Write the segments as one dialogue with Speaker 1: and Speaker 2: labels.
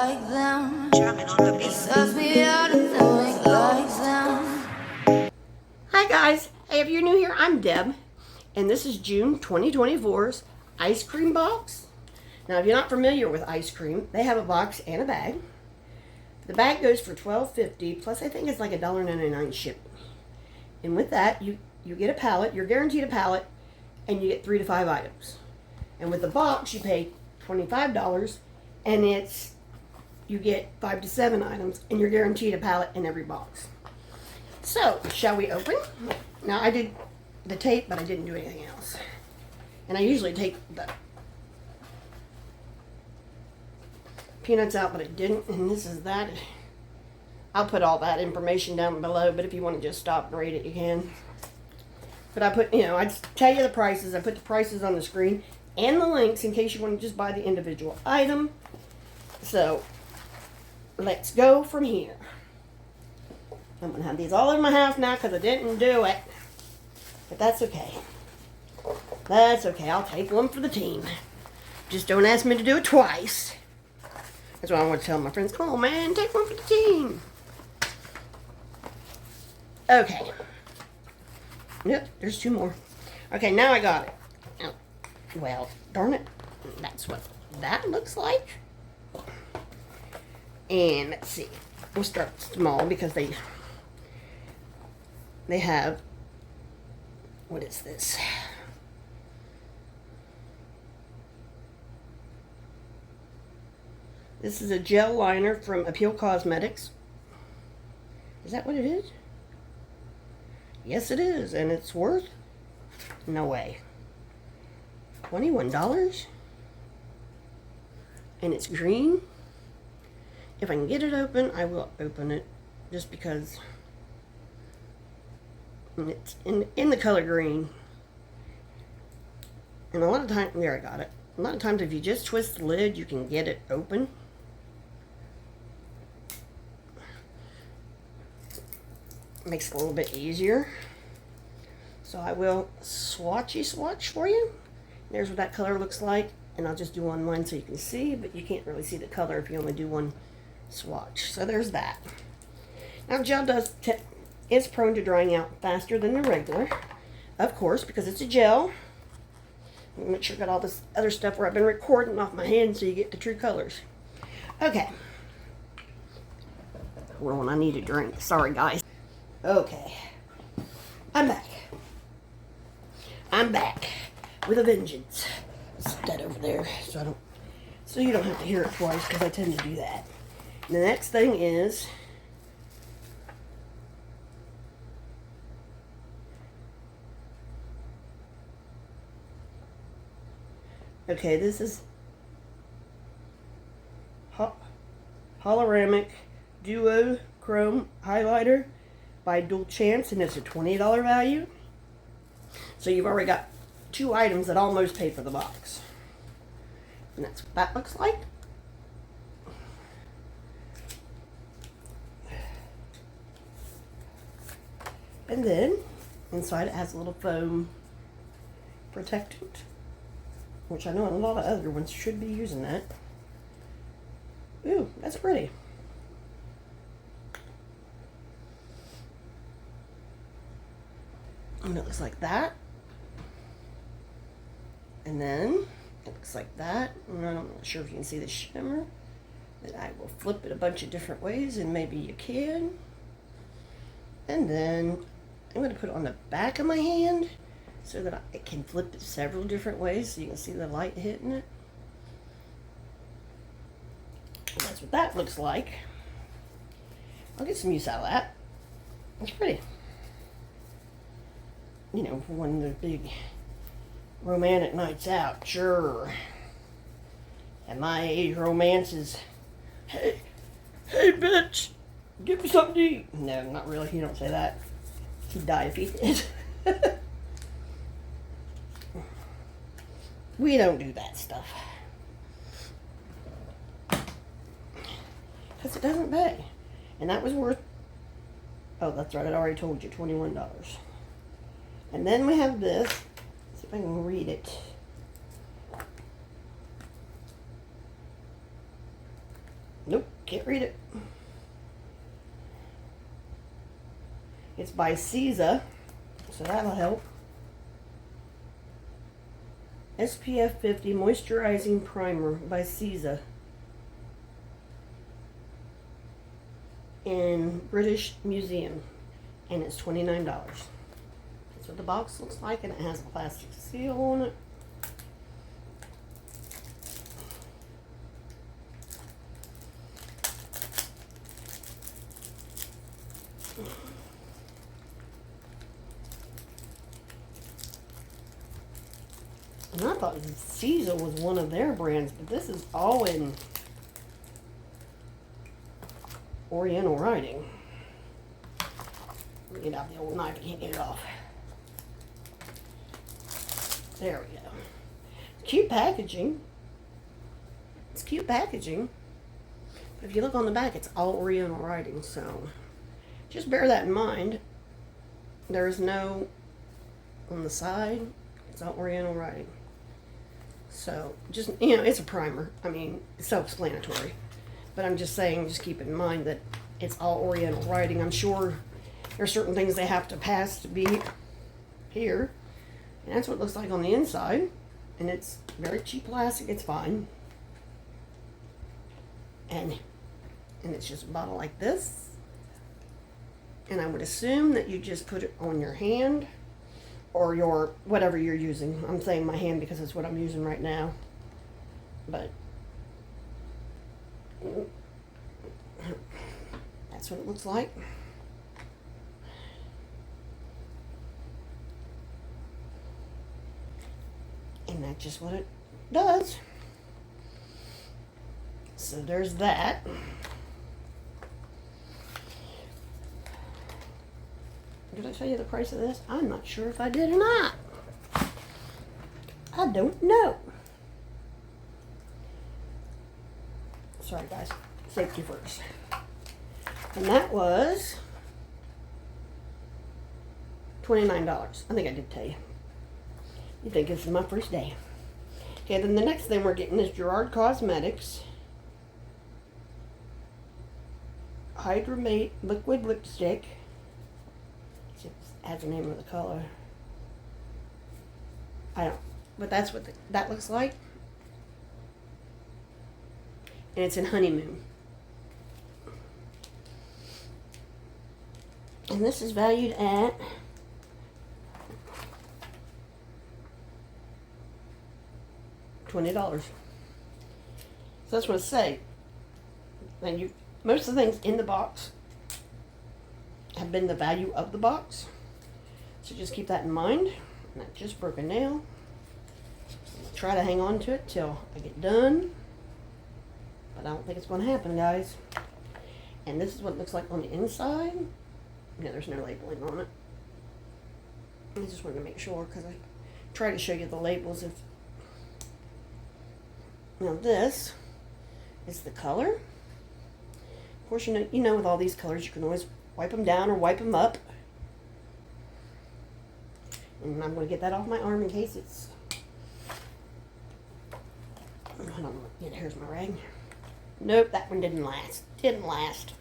Speaker 1: like them. Jamming on the beat. Sucks me out and doing like them.
Speaker 2: Hi guys, hey, if you're new here, I'm Deb, and this is June 2024's ice cream box. Now, if you're not familiar with ice cream, they have a box and a bag. The bag goes for $12.50, plus I think it's like $1.99 shipping. And with that, you get a pallet. You're guaranteed a pallet, and you get 3 to 5 items. And with the box, you pay $25, and you get 5 to 7 items, and you're guaranteed a pallet in every box. So, shall we open? Now, I did the tape, but I didn't do anything else. And I usually take the peanuts out, but I didn't. And this is that. I'll put all that information down below, but if you want to just stop and read it, you can. But I put, I tell you the prices. I put the prices on the screen and the links in case you want to just buy the individual item. So, let's go from here. I'm going to have these all over my house now because I didn't do it. But that's okay. That's okay. I'll take one for the team. Just don't ask me to do it twice. That's what I want to tell my friends. Come on, man. Take one for the team. Okay. Yep, there's 2 more. Okay, now I got it. Oh, well, darn it. That's what that looks like. And let's see. We'll start small because they have, what is this? This is a gel liner from Appeal Cosmetics. Is that what it is? Yes, it is. And it's worth, no way, $21. And it's green. If I can get it open, I will open it just because it's in the color green. And a lot of times, there, I got it. A lot of times if you just twist the lid, you can get it open. Makes it a little bit easier. So I will swatch for you. There's what that color looks like. And I'll just do one so you can see, but you can't really see the color if you only do one swatch. So there's that. Now gel is prone to drying out faster than the regular, of course, because it's a gel. Make sure I got all this other stuff where I've been recording off my hand so you get the true colors. Okay. Hold on, I need a drink. Sorry, guys. Okay. I'm back. I'm back with a vengeance. Set that over there so you don't have to hear it twice because I tend to do that. And the next thing is okay, this is Holoramic Duo Chrome Highlighter by Dual Chance, and it's a $20 value. So you've already got 2 items that almost pay for the box. And that's what that looks like. And then inside it has a little foam protectant, which I know a lot of other ones should be using that. Ooh, that's pretty. And it looks like that. And then it looks like that. And I'm not sure if you can see the shimmer. But I will flip it a bunch of different ways, and maybe you can. And then I'm going to put it on the back of my hand so that I can flip it several different ways so you can see the light hitting it. And that's what that looks like. I'll get some use out of that. It's pretty. You know, for one of the big romantic nights out, sure. At my age, romance is, hey bitch, give me something to eat. No, not really. You don't say that. He'd die if he did. We don't do that stuff. Because it doesn't pay. And that was worth, oh, that's right, I already told you, $21. And then we have this. Let's see if I can read it. Nope. Can't read it. It's by Zeesea, so that'll help. SPF 50 Moisturizing Primer by Zeesea. In British Museum, and it's $29. That's what the box looks like, and it has a plastic seal on it. And I thought Zeesea was one of their brands, but this is all in Oriental writing. Let me get out the old knife, I can't get it off. There we go. Cute packaging. It's cute packaging. But if you look on the back, it's all Oriental writing, so just bear that in mind. There's no on the side, it's all Oriental writing. So just, you know, it's a primer. I mean, it's self-explanatory. But I'm just saying, just keep in mind that it's all Oriental writing. I'm sure there are certain things they have to pass to be here. And that's what it looks like on the inside. And it's very cheap plastic. It's fine. And it's just a bottle like this. And I would assume that you just put it on your hand or your, whatever you're using. I'm saying my hand because it's what I'm using right now. But that's what it looks like. And that's just what it does. So there's that. Did I tell you the price of this? I'm not sure if I did or not. I don't know. Sorry guys, safety first. And that was $29. I think I did tell you. You think this is my first day. Okay, then the next thing we're getting is Gerard Cosmetics Hydramate Liquid Lipstick. It has the name of the color. I don't, but that's what that looks like. And it's in Honeymoon. And this is valued at $20. So that's what I say. And most of the things in the box have been the value of the box. So just keep that in mind. And I just broke a nail. I'll try to hang on to it till I get done. But I don't think it's going to happen, guys. And this is what it looks like on the inside. Yeah, there's no labeling on it. I just wanted to make sure because I try to show you the labels. Now this is the color. Of course, you know with all these colors you can always wipe them down or wipe them up. And I'm going to get that off my arm in case it's... Hold on, yeah, here's my rag. Nope, that one didn't last. Didn't last.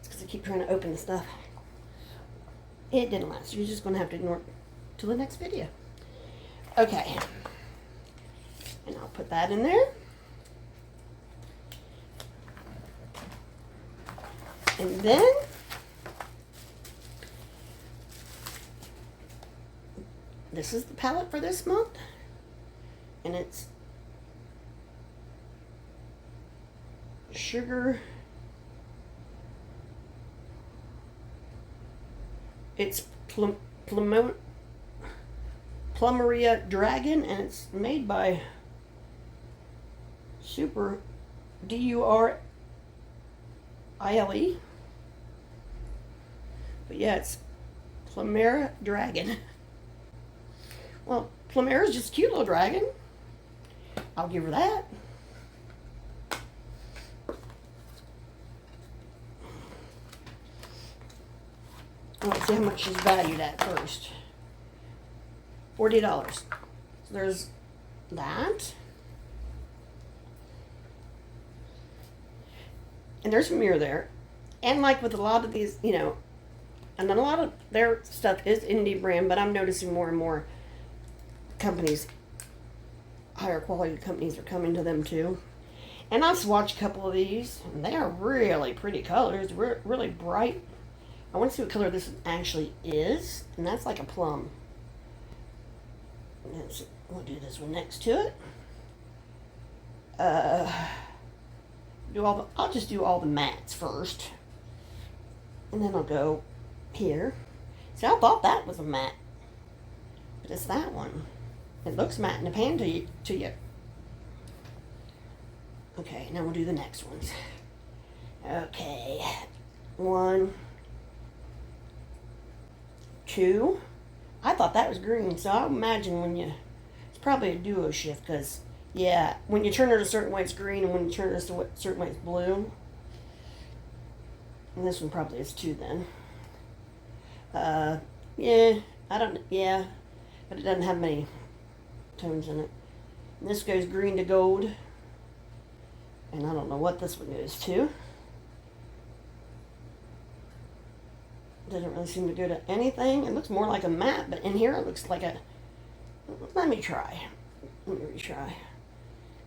Speaker 2: It's because I keep trying to open the stuff. It didn't last. You're just going to have to ignore it till the next video. Okay. And I'll put that in there. And then this is the palette for this month. And it's sugar. It's Plumeria Dragon, and it's made by Super Durile. But yeah, it's Plumeria Dragon. Well, Plumeria is just a cute little dragon. I'll give her that. Let's see how much she's valued at first. $40. So there's that. And there's a mirror there. And like with a lot of these, you know, and then a lot of their stuff is indie brand, but I'm noticing more and more companies, higher quality companies are coming to them too. And I've swatched a couple of these, and they are really pretty colors, really bright. I want to see what color this actually is, and that's like a plum. We'll do this one next to it. I'll just do all the mattes first, and then I'll go here. See, I thought that was a matte, but it's that one. It looks matte in the pan to you. Okay, now we'll do the next ones. Okay, 1, 2. I thought that was green, so I imagine when you, it's probably a duo shift, because yeah, when you turn it a certain way it's green, and when you turn it a certain way it's blue. And this one probably is 2 then. Yeah, but it doesn't have many tones in it. And this goes green to gold. And I don't know what this one goes to. Doesn't really seem to go to anything. It looks more like a matte, but in here it looks like a... Let me retry.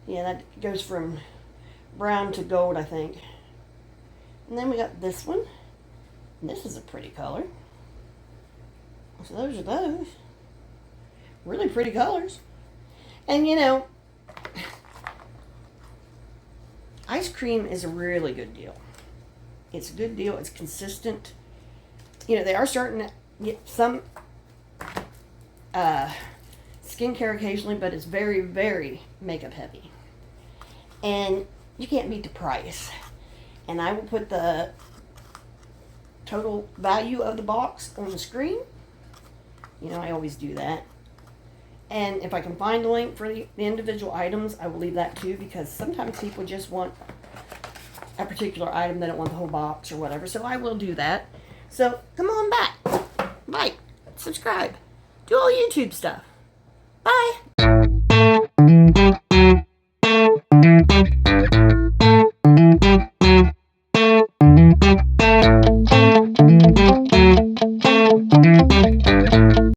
Speaker 2: Yeah, that goes from brown to gold, I think. And then we got this one. And this is a pretty color. So those are those. Really pretty colors. And you know, ice cream is a really good deal. It's a good deal. It's consistent. You know, they are starting to get some skincare occasionally, but it's very, very makeup heavy. And you can't beat the price. And I will put the total value of the box on the screen. You know, I always do that. And if I can find a link for the individual items, I will leave that too, because sometimes people just want a particular item. They don't want the whole box or whatever. So I will do that. So come on back. Like, subscribe. Do all YouTube stuff. Bye.